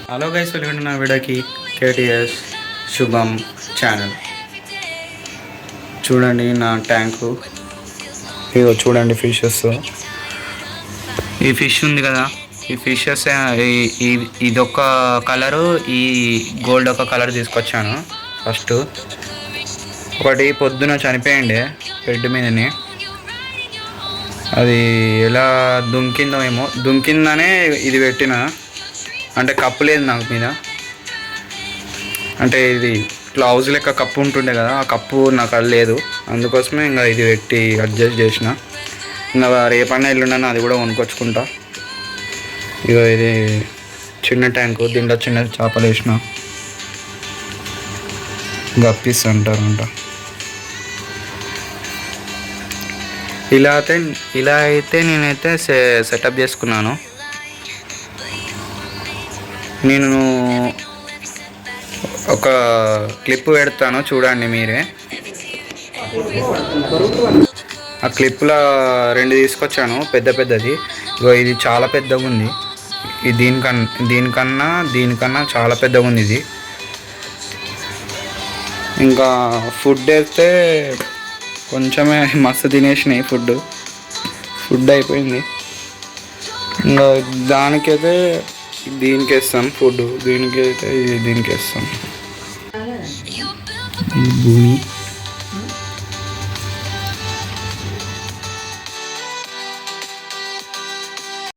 Hello guys, welcome to నా వీడియోకి KTS శుభం ఛానల్. చూడండి నా ట్యాంకు, ఇగో చూడండి ఫిషెస్. ఈ ఫిష్ ఉంది కదా, ఈ ఫిషెస్ ఇదొక కలరు, ఈ గోల్డ్ ఒక కలర్ తీసుకొచ్చాను. ఫస్ట్ ఒకటి పొద్దున చనిపోయిండే బెడ్ మీదనే, అది ఎలా దుంకిందో ఏమో, దుంకిందనే ఇది పెట్టిన. అంటే కప్పు లేదు నాకు మీద, అంటే ఇది ఇట్లా హౌస్ లెక్క కప్పు ఉంటుండే కదా, ఆ కప్పు నాకు అది లేదు. అందుకోసమే ఇంకా ఇది పెట్టి అడ్జస్ట్ చేసిన. ఇంకా రేపన్నా ఎల్లుండన్నా అది కూడా కొనుక్కొచ్చుకుంటా. ఇక ఇది చిన్న ట్యాంకు, దీంట్లో చిన్న చేపలు వేసిన, గప్పీస్ అంటారంట. ఇలా అయితే నేనైతే సెటప్ చేసుకున్నాను. నేను ఒక క్లిప్ పెడతాను చూడండి మీరే. ఆ క్లిప్లో 2 తీసుకొచ్చాను, పెద్దది. ఇది చాలా పెద్దగా ఉంది, దీనికన్నా చాలా పెద్దగా ఉంది ఇది. ఇంకా ఫుడ్ వేస్తే కొంచెమే, మస్తు తినేసినాయి ఫుడ్ అయిపోయింది. ఇంకా దానికైతే దీనికి వేస్తాం ఫుడ్, దీనికి అయితే దీనికి వేస్తాం. ఈ భూమి